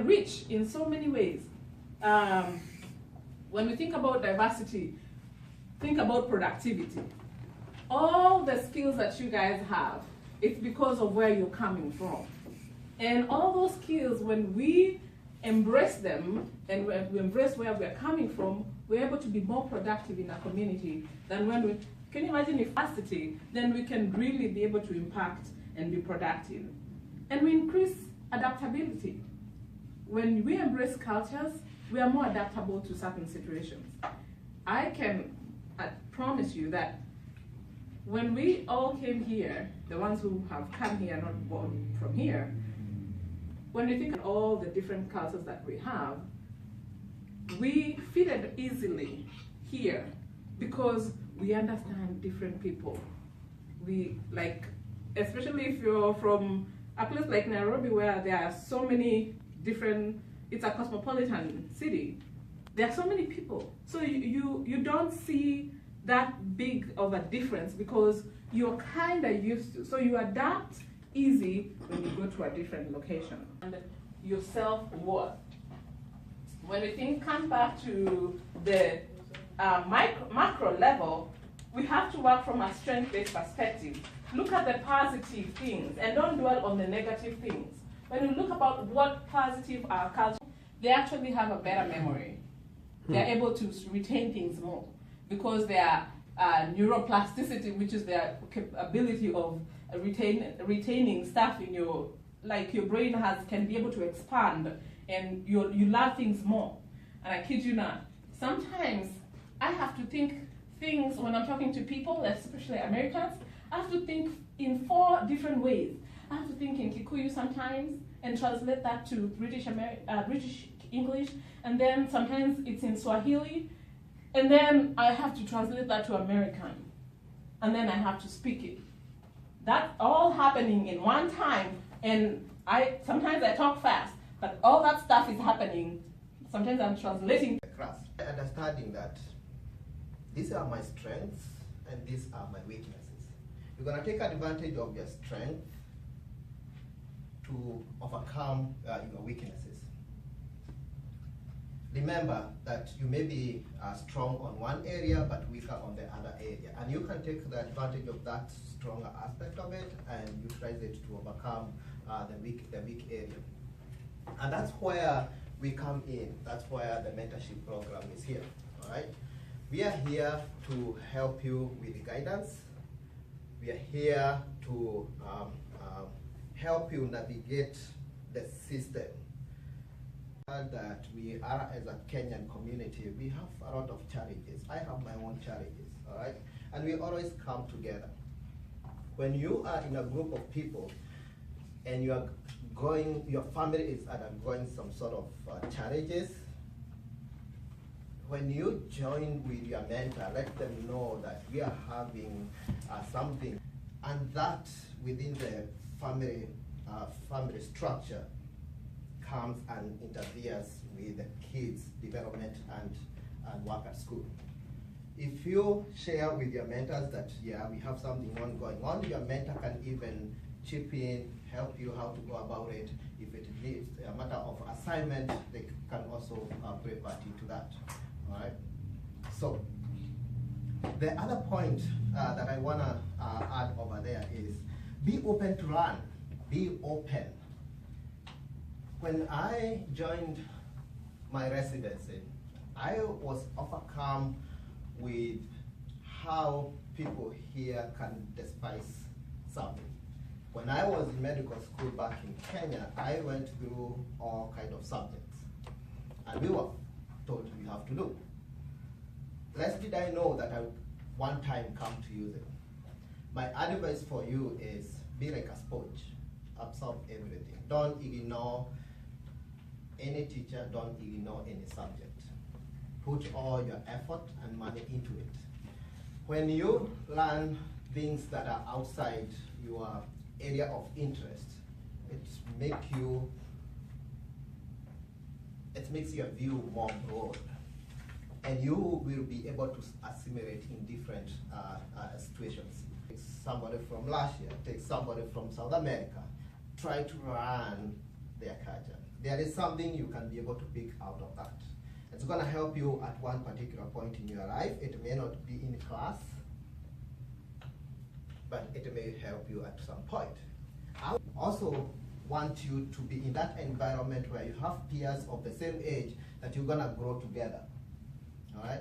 rich in so many ways. When we think about diversity, think about productivity. All the skills that you guys have, it's because of where you're coming from. And all those skills, when we embrace them and we embrace where we're coming from, we're able to be more productive in our community than when we, can you imagine if diversity, then we can really be able to impact and be productive. And we increase adaptability. When we embrace cultures, we are more adaptable to certain situations. I promise you that when we all came here, the ones who have come here, not born from here, when we think of all the different cultures that we have, we fitted easily here because we understand different people. We like, especially if you're from a place like Nairobi where there are so many different, it's a cosmopolitan city. There are so many people. So you don't see that big of a difference because you're kind of used to. So you adapt easy when you go to a different location. And your self-worth. When we come back to the macro level, we have to work from a strength-based perspective. Look at the positive things and don't dwell on the negative things. When you look about what positive are culture, they actually have a better memory. They're able to retain things more because their neuroplasticity, which is their ability of retaining stuff in your, like your brain can be able to expand and you learn things more. And I kid you not, sometimes I have to think things when I'm talking to people, especially Americans, I have to think in 4 different ways. I have to think in Kikuyu sometimes and translate that to British English, and then sometimes it's in Swahili, and then I have to translate that to American, and then I have to speak it. That's all happening in one time, and sometimes I talk fast, but all that stuff is happening. Sometimes I'm translating. Understanding that these are my strengths and these are my weaknesses. You're going to take advantage of your strength to overcome your weaknesses. Remember that you may be strong on one area but weaker on the other area, and you can take the advantage of that stronger aspect of it and utilize it to overcome the weak area. And that's where we come in. That's where the mentorship program is here. All right, we are here to help you with guidance. We are here to help you navigate the system. That we are, as a Kenyan community, we have a lot of challenges. I have my own challenges, all right? And we always come together. When you are in a group of people and you are your family is undergoing some sort of challenges, when you join with your mentor, let them know that we are having something, and that within the family structure comes and interferes with the kids' development and work at school. If you share with your mentors that, yeah, we have something going on, your mentor can even chip in, help you how to go about it. If it needs a matter of assignment, they can also play party to that. All right. So the other point that I want to add over there is be open to learn. Be open. When I joined my residency, I was overcome with how people here can despise something. When I was in medical school back in Kenya, I went through all kinds of subjects, and we were told we have to do. Less did I know that I would one time come to use it. My advice for you is be like a sponge, absorb everything. Don't ignore any teacher, don't ignore any subject. Put all your effort and money into it. When you learn things that are outside your area of interest, it makes your view more broad, and you will be able to assimilate in different situations. Take somebody from Russia, take somebody from South America, try to learn their culture. there is something you can be able to pick out of that. It's going to help you at one particular point in your life. It may not be in class, but it may help you at some point. I also want you to be in that environment where you have peers of the same age that you're going to grow together. All right?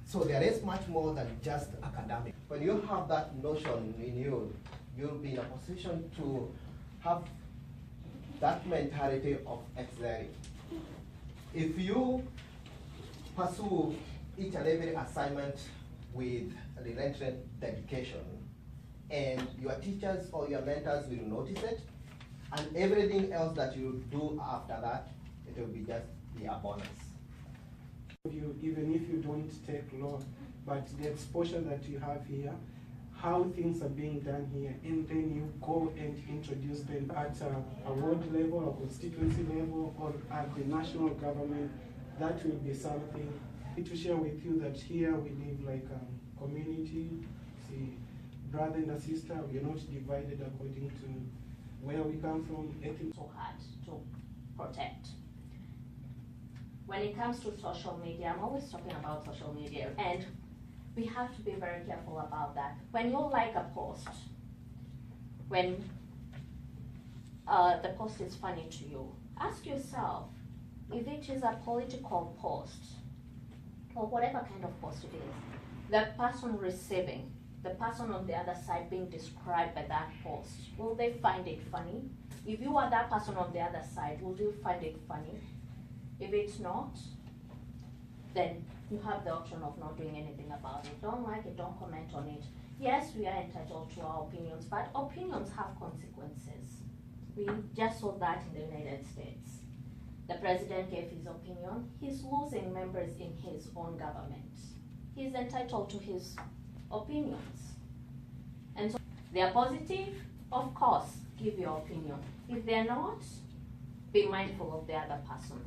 So there is much more than just academic. When you have that notion in you, you'll be in a position to have that mentality of excelling. If you pursue each and every assignment with relentless dedication, and your teachers or your mentors will notice it, and everything else that you do after that, it will be just a bonus. Even if you don't take law, but the exposure that you have here, how things are being done here, and then you go and introduce them at a ward level, a constituency level, or at the national government, that will be something to share with you that here we live like a community, see, brother and a sister, we are not divided according to where we come from. So hard to protect. When it comes to social media, I'm always talking about social media, and we have to be very careful about that. When you like a post, when the post is funny to you, ask yourself if it is a political post or whatever kind of post it is, the person receiving, the person on the other side being described by that post, will they find it funny? If you are that person on the other side, will you find it funny? If it's not, then you have the option of not doing anything about it. Don't like it, don't comment on it. Yes, we are entitled to our opinions, but opinions have consequences. We just saw that in the United States. The president gave his opinion. He's losing members in his own government. He's entitled to his opinions. And so they are positive, of course, give your opinion. If they're not, be mindful of the other person.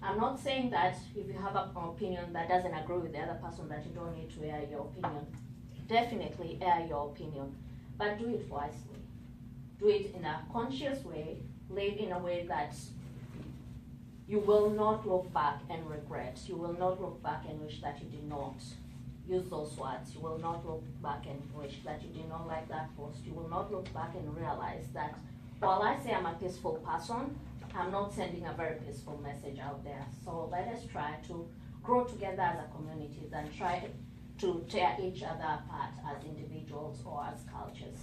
I'm not saying that if you have an opinion that doesn't agree with the other person that you don't need to air your opinion. Definitely air your opinion, but do it wisely. Do it in a conscious way, live in a way that you will not look back and regret. You will not look back and wish that you did not use those words. You will not look back and wish that you did not like that post. You will not look back and realize that while I say I'm a peaceful person, I'm not sending a very peaceful message out there. So let us try to grow together as a community than try to tear each other apart as individuals or as cultures.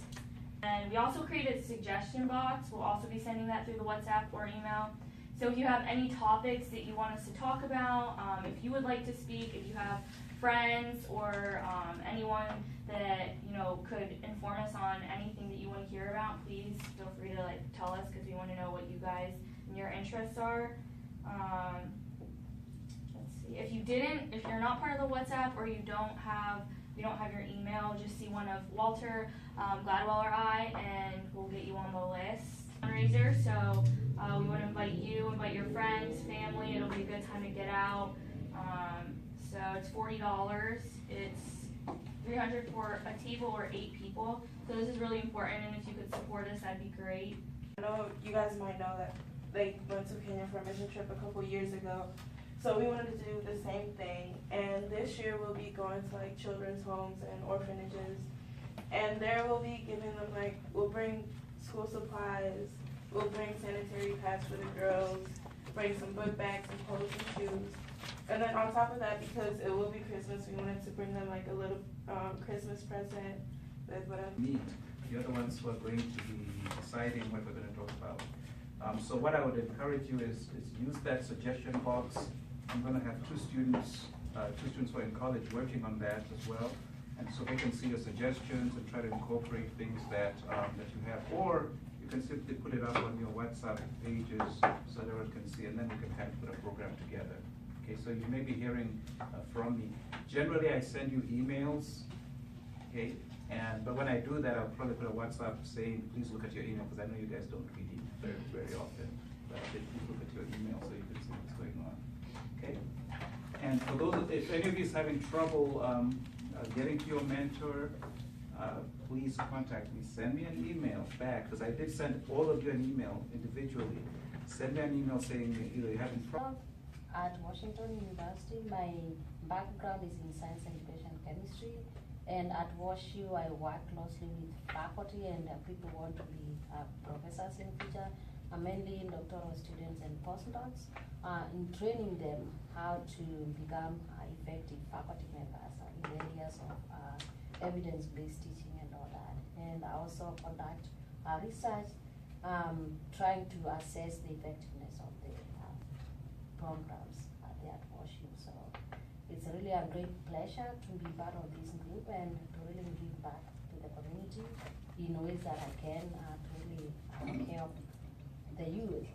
And we also created a suggestion box. We'll also be sending that through the WhatsApp or email. So if you have any topics that you want us to talk about, if you would like to speak, if you have friends or anyone that could inform us on anything that you want to hear about, please feel free to tell us, because we want to know what you guys and your interests are. Let's see. If you're not part of the WhatsApp or you don't have your email, just see one of Walter, Gladwell, or I, and we'll get you on the list. Fundraiser, so we want to invite your friends, family. It'll be a good time to get out. So it's $40. It's $300 for a table or 8 people. So this is really important, and if you could support us, that'd be great. I know you guys might know that they went to Kenya for a mission trip a couple years ago. So we wanted to do the same thing, and this year we'll be going to children's homes and orphanages, and there we'll be giving them we'll bring school supplies, we'll bring sanitary pads for the girls, bring some book bags and clothes and shoes. And then on top of that, because it will be Christmas, we wanted to bring them a little Christmas present with whatever. You're the ones who are going to be deciding what we're going to talk about. So what I would encourage you is use that suggestion box. I'm going to have two students who are in college working on that as well, and so they can see your suggestions and try to incorporate things that you have, or you can simply put it up on your WhatsApp pages so that everyone can see, and then you can kind of put a program together. Okay, so you may be hearing from me. Generally, I send you emails. Okay, but when I do that, I'll probably put a WhatsApp saying, please look at your email, because I know you guys don't read it very often. But please look at your email so you can see what's going on. Okay, and for those, if any of you is having trouble getting to your mentor, please contact me. Send me an email back, because I did send all of you an email individually send me an email saying either you haven't. At Washington University, my background is in science education chemistry, and at WashU I work closely with faculty and people who want to be professors in future, mainly doctoral students and postdocs, in training them how to become effective faculty members in the areas of evidence-based teaching and all that. And I also conduct research trying to assess the effectiveness of the programs there at WashU. So it's really a great pleasure to be part of this group and to really give back to the community in ways that I can to really care of the youth